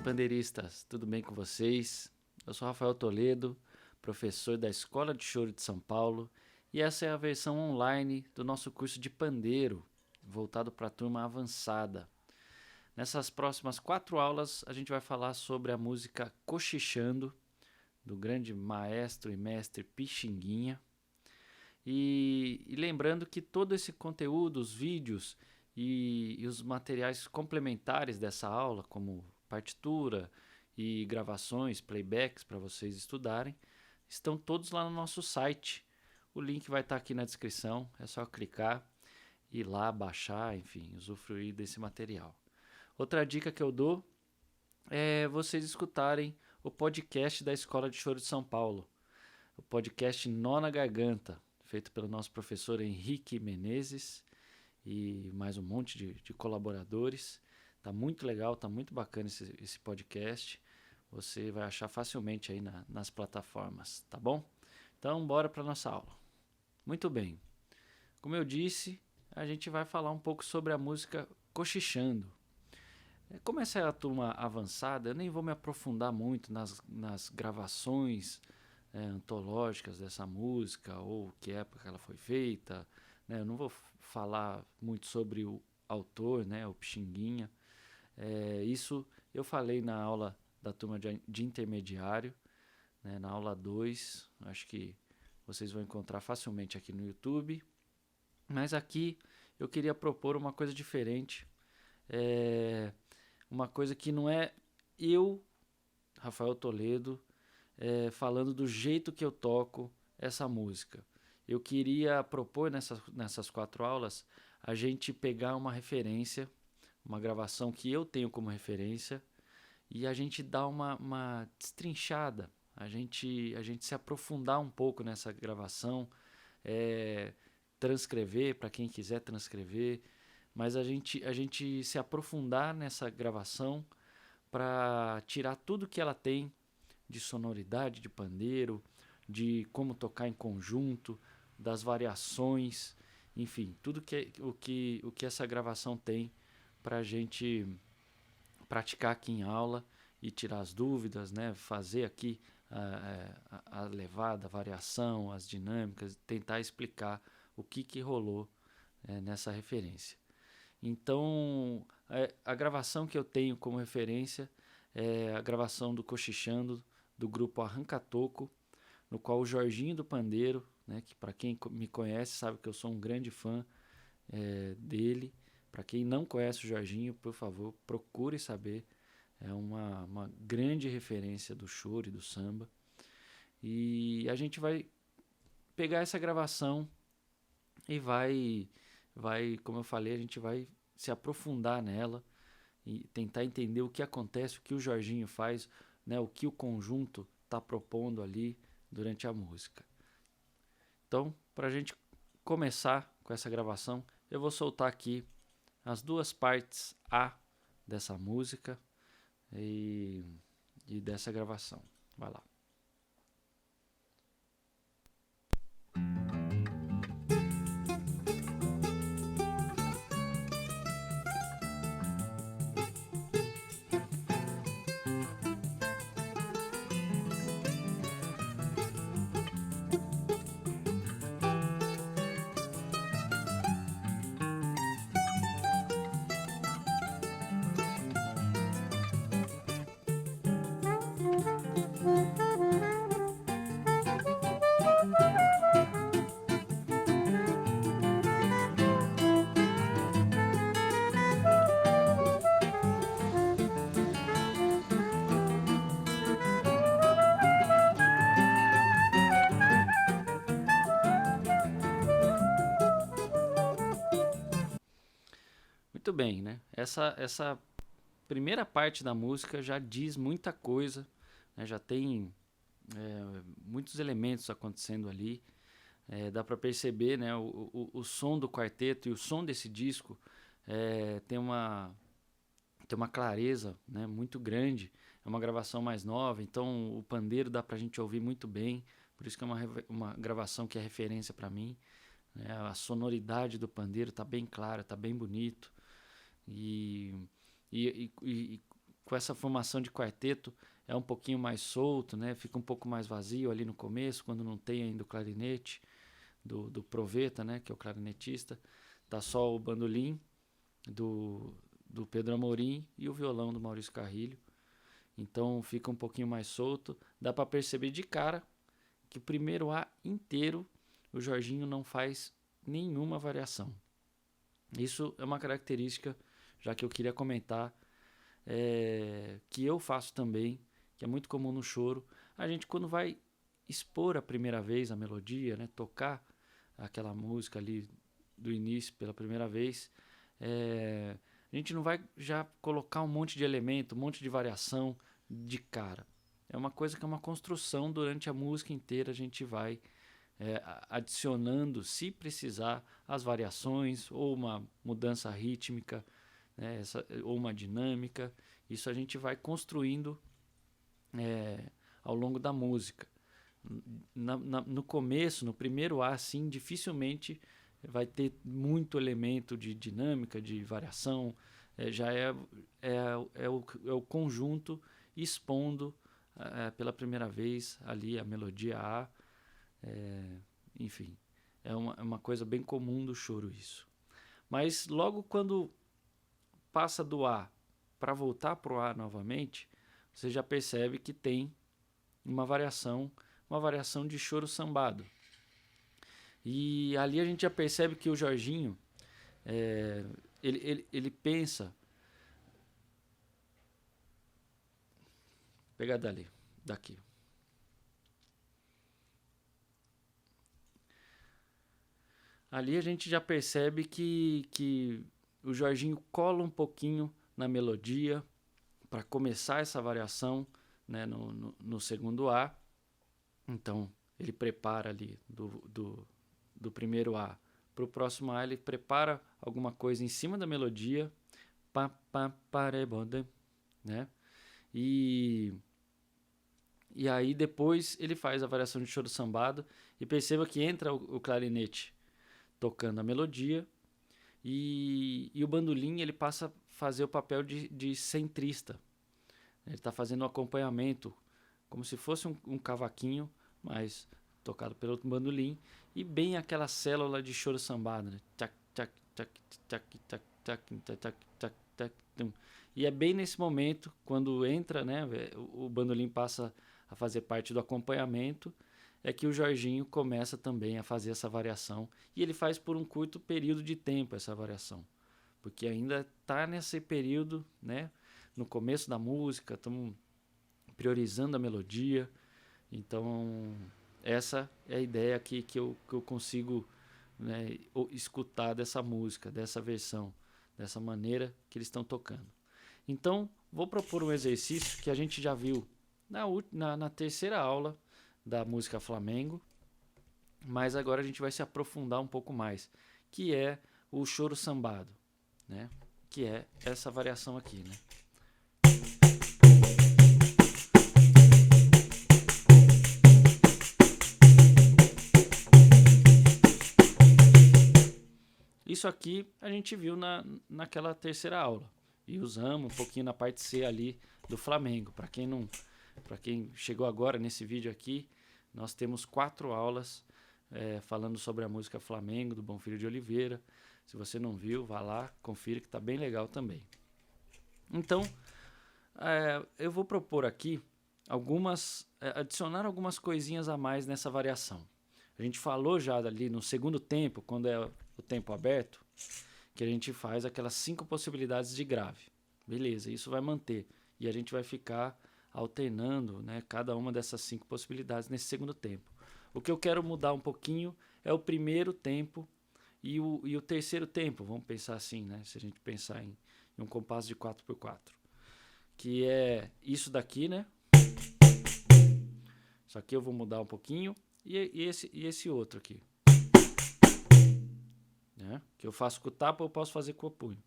pandeiristas, tudo bem com vocês? Eu sou Rafael Toledo, professor da Escola de Choro de São Paulo, e essa é a versão online do nosso curso de pandeiro, voltado para a turma avançada. Nessas próximas 4 aulas, a gente vai falar sobre a música Cochichando, do grande maestro e mestre Pixinguinha. E lembrando que todo esse conteúdo, os vídeos e os materiais complementares dessa aula, como partitura e gravações, playbacks para vocês estudarem, estão todos lá no nosso site. O link vai estar aqui na descrição, é só clicar, ir lá, baixar, enfim, usufruir desse material. Outra dica que eu dou é vocês escutarem o podcast da Escola de Choro de São Paulo, o podcast Nó na Garganta, feito pelo nosso professor Henrique Menezes e mais um monte de colaboradores. Tá muito legal, tá muito bacana esse podcast. Você vai achar facilmente aí nas plataformas, tá bom? Então, bora para nossa aula. Muito bem. Como eu disse, a gente vai falar um pouco sobre a música Cochichando. Como essa é a turma avançada, eu nem vou me aprofundar muito nas gravações antológicas dessa música ou que época ela foi feita, né? Eu não vou falar muito sobre o autor, né, o Pixinguinha. Isso eu falei na aula da turma de intermediário, né, na aula 2, acho que vocês vão encontrar facilmente aqui no YouTube. Mas aqui eu queria propor uma coisa diferente, uma coisa que não é eu, Rafael Toledo, falando do jeito que eu toco essa música. Eu queria propor nessas 4 aulas a gente pegar uma referência, uma gravação que eu tenho como referência, e a gente dar uma destrinchada, a gente se aprofundar um pouco nessa gravação, transcrever, para quem quiser transcrever, mas a gente se aprofundar nessa gravação para tirar tudo que ela tem de sonoridade, de pandeiro, de como tocar em conjunto, das variações, enfim, tudo o que essa gravação tem para a gente praticar aqui em aula e tirar as dúvidas, né? Fazer aqui a levada, a variação, as dinâmicas, tentar explicar o que rolou nessa referência. Então, a gravação que eu tenho como referência é a gravação do Cochichando, do grupo Arranca Toco, no qual o Jorginho do Pandeiro, né, que para quem me conhece sabe que eu sou um grande fã dele. Para quem não conhece o Jorginho, por favor, procure saber. É uma grande referência do choro e do samba. E a gente vai pegar essa gravação e vai, como eu falei, a gente vai se aprofundar nela e tentar entender o que acontece, o que o Jorginho faz, né, o que o conjunto está propondo ali durante a música. Então, para a gente começar com essa gravação, eu vou soltar aqui as 2 partes A dessa música e dessa gravação. Vai lá. Muito bem, né? Essa primeira parte da música já diz muita coisa, né? Já tem muitos elementos acontecendo ali. Dá para perceber, né? O som do quarteto e o som desse disco tem uma clareza, né, muito grande. É uma gravação mais nova, então o pandeiro dá para a gente ouvir muito bem. Por isso que é uma gravação que é referência para mim. A sonoridade do pandeiro está bem clara, está bem bonito. E com essa formação de quarteto é um pouquinho mais solto, né? Fica um pouco mais vazio ali no começo, quando não tem ainda o clarinete do Proveta, né? Que é o clarinetista. Tá só o bandolim do Pedro Amorim e o violão do Maurício Carrilho. Então fica um pouquinho mais solto. Dá para perceber de cara que o primeiro A inteiro o Jorginho não faz nenhuma variação. Isso é uma característica, já que eu queria comentar, que eu faço também, que é muito comum no choro. A gente, quando vai expor a primeira vez a melodia, né, tocar aquela música ali do início pela primeira vez, a gente não vai já colocar um monte de elemento, um monte de variação de cara. É uma coisa que é uma construção durante a música inteira, a gente vai adicionando, se precisar, as variações ou uma mudança rítmica, né, ou uma dinâmica. Isso a gente vai construindo ao longo da música. No começo, no primeiro A, assim, dificilmente vai ter muito elemento de dinâmica, de variação. Já é o conjunto expondo pela primeira vez ali a melodia A. Enfim, é uma coisa bem comum do choro isso. Mas logo quando passa do A para voltar para o A novamente, você já percebe que tem uma variação de choro sambado. E ali a gente já percebe que o Jorginho, ele pensa... Vou pegar daqui. Ali a gente já percebe que o Jorginho cola um pouquinho na melodia para começar essa variação, né, no segundo A. Então ele prepara ali do primeiro A para o próximo A, ele prepara alguma coisa em cima da melodia, né? E aí depois ele faz a variação de choro sambado e perceba que entra o clarinete tocando a melodia e o bandolim ele passa a fazer o papel de centrista. Ele está fazendo um acompanhamento como se fosse um cavaquinho, mas tocado pelo bandolim, e bem aquela célula de choro sambado, né? E é bem nesse momento, quando entra, né, o bandolim passa a fazer parte do acompanhamento, é que o Jorginho começa também a fazer essa variação, e ele faz por um curto período de tempo essa variação, porque ainda está nesse período, né, no começo da música, estamos priorizando a melodia. Então essa é a ideia aqui que eu consigo, né, escutar dessa música, dessa versão, dessa maneira que eles estão tocando. Então vou propor um exercício que a gente já viu na terceira aula da música Flamengo, mas agora a gente vai se aprofundar um pouco mais, que é o choro sambado, né? Que é essa variação aqui, né? Isso aqui a gente viu naquela terceira aula e usamos um pouquinho na parte C ali do Flamengo. Para quem chegou agora nesse vídeo aqui, nós temos 4 aulas falando sobre a música Flamengo do Bonfilho de Oliveira. Se você não viu, vá lá, confira que está bem legal também. Então, eu vou propor aqui adicionar algumas coisinhas a mais nessa variação. A gente falou já ali no segundo tempo, quando é o tempo aberto, que a gente faz aquelas 5 possibilidades de grave. Beleza, isso vai manter. E a gente vai ficar alternando, né, cada uma dessas 5 possibilidades nesse segundo tempo. O que eu quero mudar um pouquinho é o primeiro tempo e o terceiro tempo. Vamos pensar assim, né? Se a gente pensar em um compasso de 4x4. Que é isso daqui, né? Isso aqui eu vou mudar um pouquinho. E esse outro aqui. Né? Que eu faço com o tapa, eu posso fazer com o punho.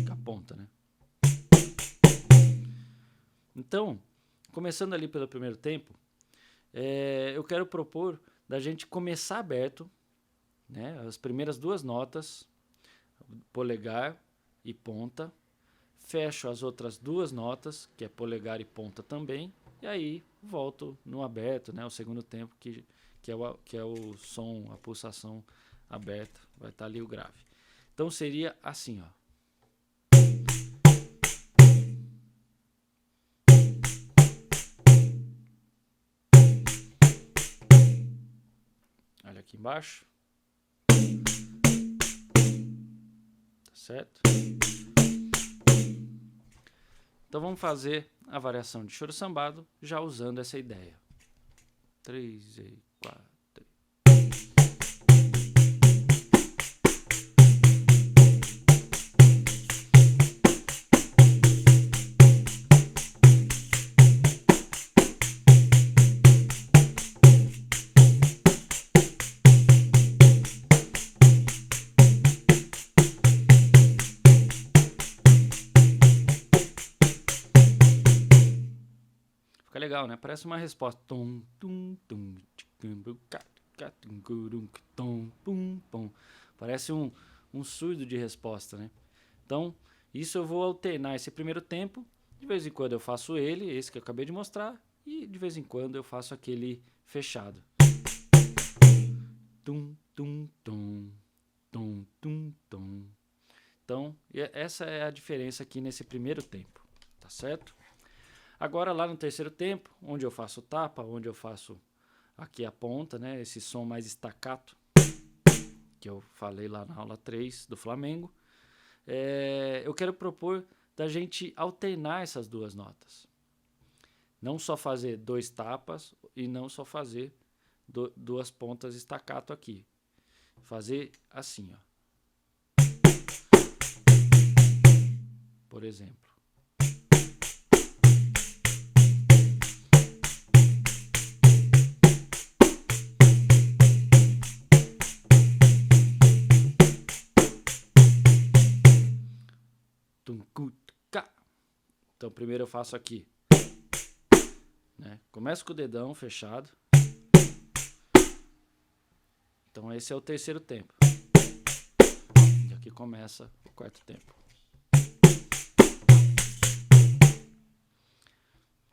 Com a ponta, né? Então, começando ali pelo primeiro tempo, eu quero propor da gente começar aberto, né? As primeiras 2 notas, polegar e ponta, fecho as outras duas notas, que é polegar e ponta também, e aí volto no aberto, né, o segundo tempo, que é o som, a pulsação aberta, vai estar ali o grave. Então seria assim, ó. Olha aqui embaixo. Tá certo? Então vamos fazer a variação de choro sambado já usando essa ideia. 3 e 4. Fica legal, né? Parece uma resposta. Parece um surdo de resposta, né? Então, isso eu vou alternar esse primeiro tempo. De vez em quando eu faço ele, esse que eu acabei de mostrar, e de vez em quando eu faço aquele fechado. Tum, tum, tum, tum, tum, tum. Então, essa é a diferença aqui nesse primeiro tempo, tá certo? Agora lá no terceiro tempo, onde eu faço tapa, onde eu faço aqui a ponta, né, esse som mais staccato, que eu falei lá na aula 3 do Flamengo, eu quero propor da gente alternar essas duas notas. Não só fazer 2 tapas e não só fazer duas pontas staccato aqui. Fazer assim, ó. Por exemplo. Então primeiro eu faço aqui, né? Começo com o dedão fechado. Então esse é o terceiro tempo. E aqui começa o quarto tempo.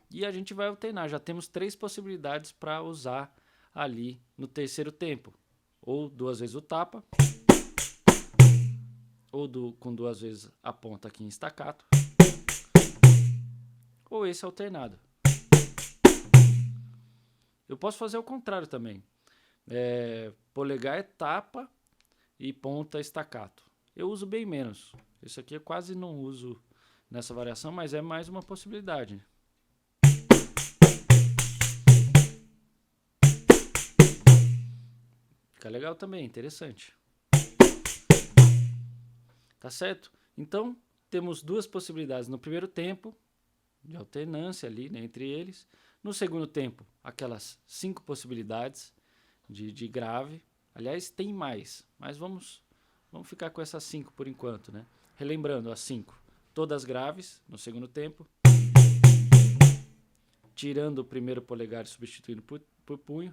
E a gente vai alternar, já temos 3 possibilidades para usar ali no terceiro tempo. Ou 2 vezes o tapa, ou com 2 vezes a ponta aqui em staccato, ou esse alternado. Eu posso fazer o contrário também. Polegar é tapa e ponta staccato. Eu uso bem menos. Isso aqui eu quase não uso nessa variação, mas é mais uma possibilidade. Fica legal também, interessante. Tá certo? Então, temos 2 possibilidades no primeiro tempo, de alternância ali, né, entre eles. No segundo tempo, aquelas 5 possibilidades de grave. Aliás, tem mais, mas vamos ficar com essas 5 por enquanto, né? Relembrando as 5, todas graves no segundo tempo. Tirando o primeiro polegar e substituindo por punho.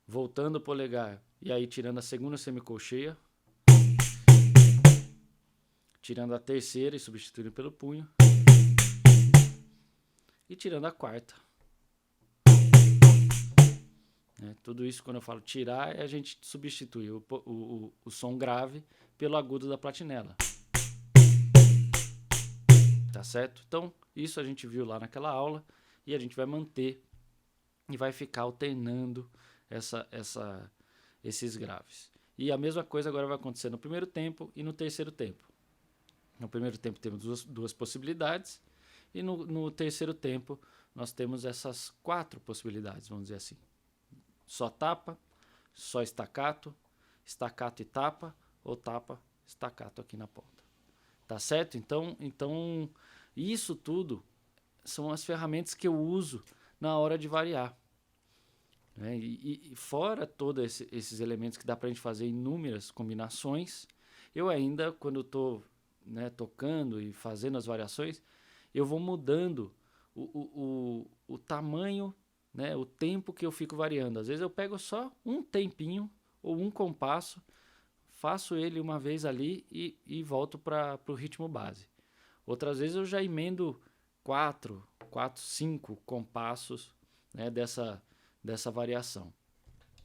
Voltando o polegar e aí tirando a segunda semicolcheia. Tirando a terceira e substituindo pelo punho. E tirando a quarta. Tudo isso, quando eu falo tirar, a gente substitui o som grave pelo agudo da platinela. Tá certo? Então, isso a gente viu lá naquela aula e a gente vai manter e vai ficar alternando esses graves. E a mesma coisa agora vai acontecer no primeiro tempo e no terceiro tempo. No primeiro tempo temos duas possibilidades e no terceiro tempo nós temos essas 4 possibilidades, vamos dizer assim. Só tapa, só staccato, staccato e tapa, ou tapa, staccato aqui na ponta. Tá certo? Então isso tudo são as ferramentas que eu uso na hora de variar. E fora todos esses elementos que dá pra gente fazer inúmeras combinações, eu ainda, quando eu estou tocando e fazendo as variações, eu vou mudando o tamanho, o tempo que eu fico variando. Às vezes eu pego só um tempinho ou um compasso, faço ele uma vez ali e volto para o ritmo base. Outras vezes eu já emendo 5 compassos, né, dessa variação.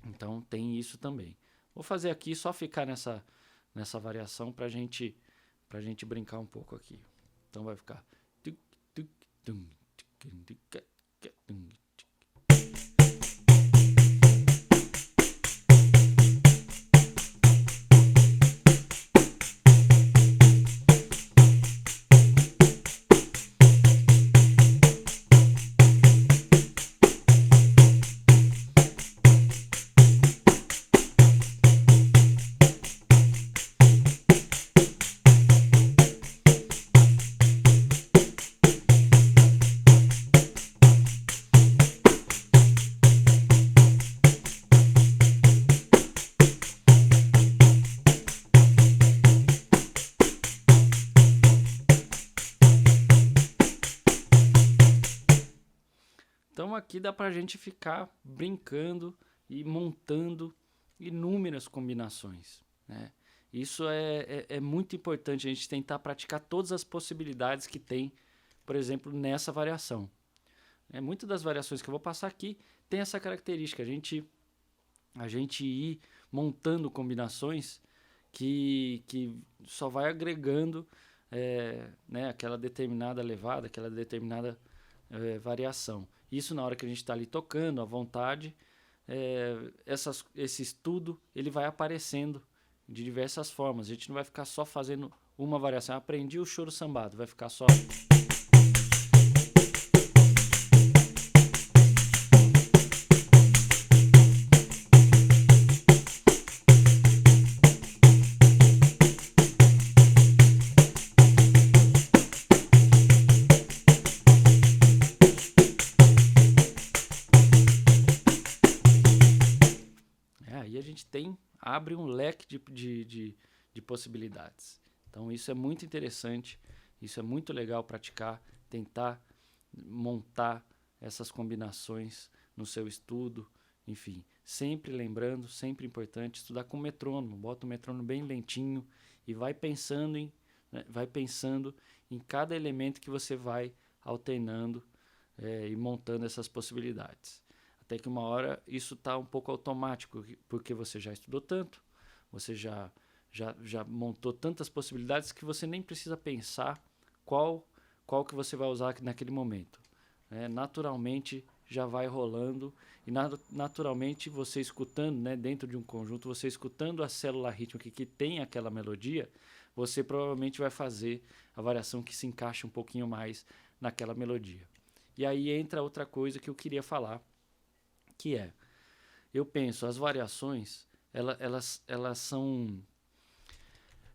Então tem isso também. Vou fazer aqui só ficar nessa variação para gente brincar um pouco aqui. Então vai ficar. Então aqui dá para a gente ficar brincando e montando inúmeras combinações, né? Isso é muito importante, a gente tentar praticar todas as possibilidades que tem, por exemplo, nessa variação. Muitas das variações que eu vou passar aqui tem essa característica, a gente ir montando combinações que só vai agregando né, aquela determinada levada, aquela determinada variação. Isso na hora que a gente está ali tocando à vontade, esse estudo ele vai aparecendo de diversas formas. A gente não vai ficar só fazendo uma variação. Aprendi o choro sambado, vai ficar só... Aí a gente abre um leque de possibilidades. Então isso é muito interessante, isso é muito legal praticar, tentar montar essas combinações no seu estudo, enfim. Sempre lembrando, sempre importante, estudar com metrônomo, bota o metrônomo bem lentinho e vai pensando em cada elemento que você vai alternando e montando essas possibilidades. Até que uma hora isso está um pouco automático, porque você já estudou tanto, você já montou tantas possibilidades que você nem precisa pensar qual que você vai usar naquele momento. Naturalmente já vai rolando e naturalmente você escutando, né, dentro de um conjunto, você escutando a célula rítmica que tem aquela melodia, você provavelmente vai fazer a variação que se encaixa um pouquinho mais naquela melodia. E aí entra outra coisa que eu queria falar, que eu penso, as variações, elas são...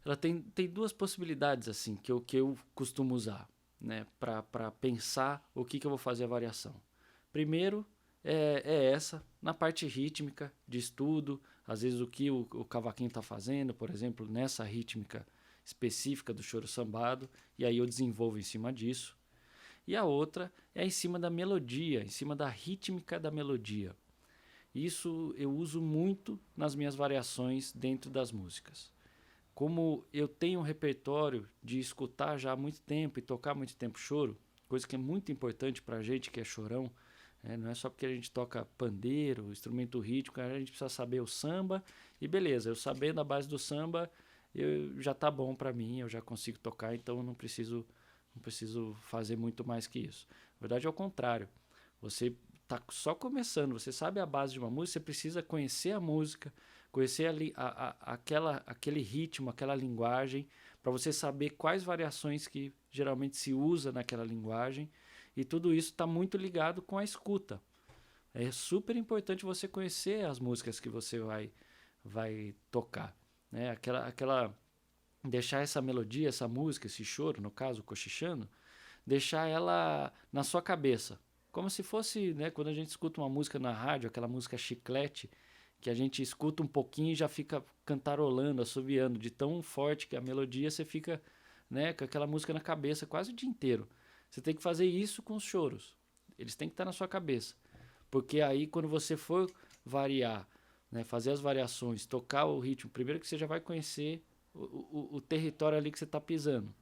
Ela tem duas possibilidades assim que eu costumo usar, né, para pensar o que eu vou fazer a variação. Primeiro essa, na parte rítmica de estudo, às vezes o que o cavaquinho está fazendo, por exemplo, nessa rítmica específica do choro sambado, e aí eu desenvolvo em cima disso. E a outra é em cima da melodia, em cima da rítmica da melodia. Isso eu uso muito nas minhas variações dentro das músicas. Como eu tenho um repertório de escutar já há muito tempo e tocar muito tempo choro, coisa que é muito importante para a gente que é chorão, não é só porque a gente toca pandeiro, instrumento rítmico, a gente precisa saber o samba e beleza, eu sabendo a base do samba, já tá bom para mim, eu já consigo tocar, então eu não preciso fazer muito mais que isso. Na verdade é o contrário, você está só começando, você sabe a base de uma música, você precisa conhecer a música, conhecer aquele ritmo, aquela linguagem, para você saber quais variações que geralmente se usa naquela linguagem, e tudo isso está muito ligado com a escuta. É super importante você conhecer as músicas que você vai tocar, né? Deixar essa melodia, essa música, esse choro, no caso, cochichando, deixar ela na sua cabeça. Como se fosse, né, quando a gente escuta uma música na rádio, aquela música chiclete, que a gente escuta um pouquinho e já fica cantarolando, assoviando, de tão forte que a melodia, você fica, né, com aquela música na cabeça quase o dia inteiro. Você tem que fazer isso com os choros. Eles têm que estar na sua cabeça. Porque aí, quando você for variar né, fazer as variações, tocar o ritmo, primeiro que você já vai conhecer o território ali que você está pisando.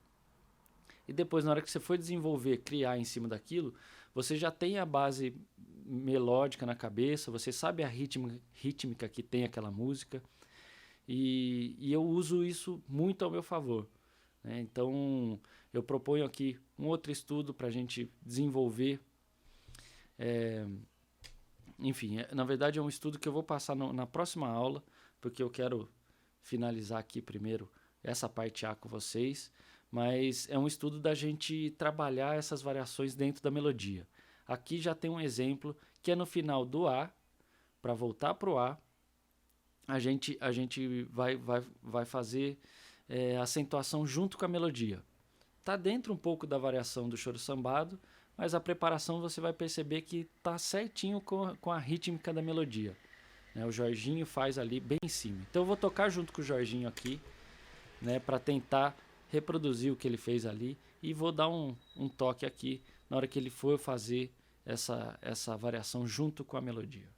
E depois, na hora que você for desenvolver, criar em cima daquilo, você já tem a base melódica na cabeça, você sabe a rítmica que tem aquela música, e eu uso isso muito ao meu favor, né? Então, eu proponho aqui um outro estudo para a gente desenvolver. Enfim, na verdade é um estudo que eu vou passar na próxima aula, porque eu quero finalizar aqui primeiro essa parte A com vocês, mas é um estudo da gente trabalhar essas variações dentro da melodia. Aqui já tem um exemplo que é no final do A, para voltar para o A, a gente vai fazer acentuação junto com a melodia. Está dentro um pouco da variação do choro sambado, mas a preparação você vai perceber que está certinho com a rítmica da melodia, né? O Jorginho faz ali bem em cima. Então eu vou tocar junto com o Jorginho aqui, né, para tentar reproduzir o que ele fez ali, e vou dar um toque aqui na hora que ele for fazer essa variação junto com a melodia.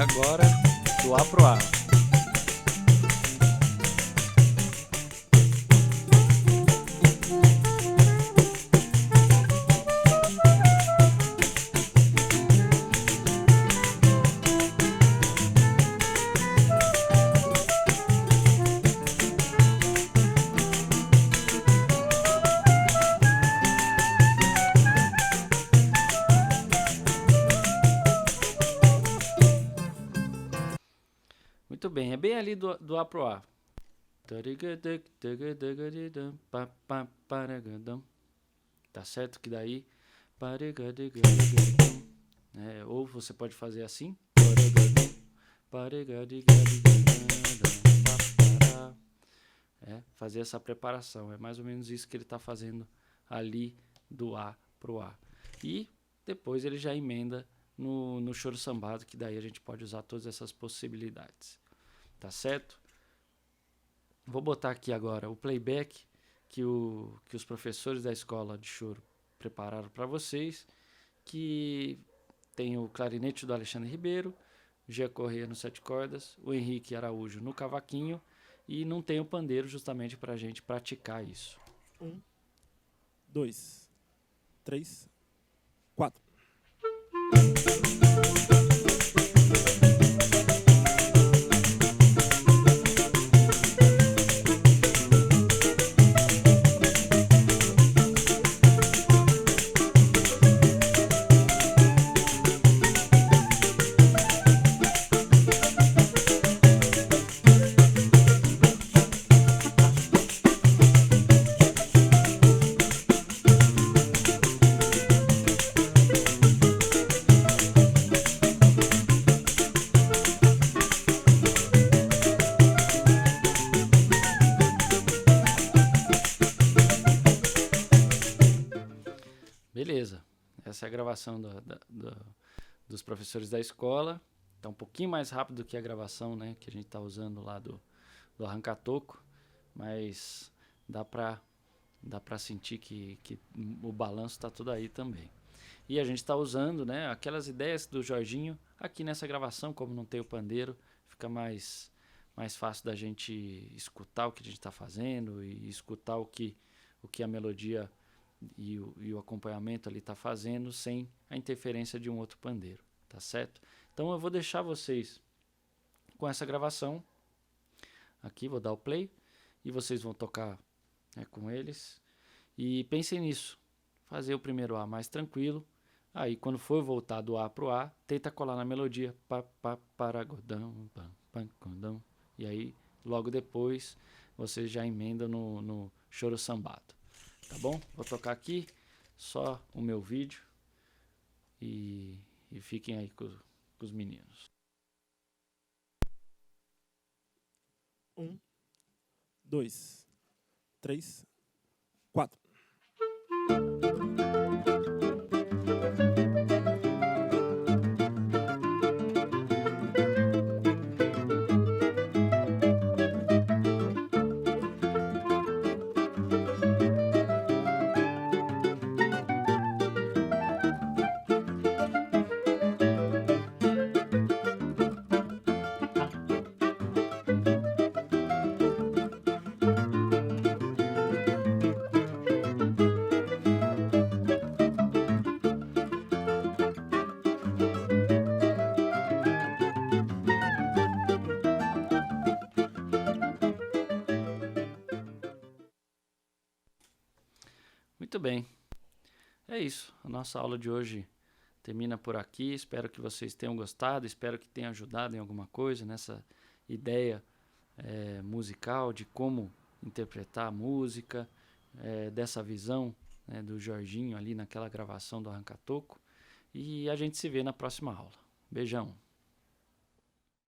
Agora, do A pro A. Muito bem, é bem ali do A pro A. Tá certo que daí... ou você pode fazer assim. Fazer essa preparação. É mais ou menos isso que ele está fazendo ali do A pro A. E depois ele já emenda no choro sambado, que daí a gente pode usar todas essas possibilidades. Tá certo? Vou botar aqui agora o playback que os professores da escola de choro prepararam para vocês, que tem o clarinete do Alexandre Ribeiro, Gia Corrêa no 7 cordas, o Henrique Araújo no cavaquinho, e não tem o pandeiro, justamente para a gente praticar isso. 1, 2, 3, 4. Beleza, essa é a gravação dos professores da escola. Tá um pouquinho mais rápido do que a gravação, né, que a gente tá usando lá do Arrancatoco, mas dá pra sentir que o balanço tá tudo aí também. E a gente está usando, né, aquelas ideias do Jorginho aqui nessa gravação. Como não tem o pandeiro, fica mais fácil da gente escutar o que a gente está fazendo e escutar o que a melodia e o acompanhamento ali está fazendo, sem a interferência de um outro pandeiro, tá certo? Então eu vou deixar vocês com essa gravação aqui, vou dar o play e vocês vão tocar, né, com eles, e pensem nisso, fazer o primeiro A mais tranquilo. Aí quando for voltar do A pro A, tenta colar na melodia, pá, pá, paragodão, pá, pá, godão, e aí logo depois você já emenda no choro sambado. Tá bom? Vou tocar aqui só o meu vídeo e fiquem aí com os meninos. 1, 2, 3, 4. Muito bem. É isso. A nossa aula de hoje termina por aqui. Espero que vocês tenham gostado. Espero que tenha ajudado em alguma coisa nessa ideia musical de como interpretar a música, dessa visão, né, do Jorginho ali naquela gravação do Arranca-Toco. E a gente se vê na próxima aula. Beijão.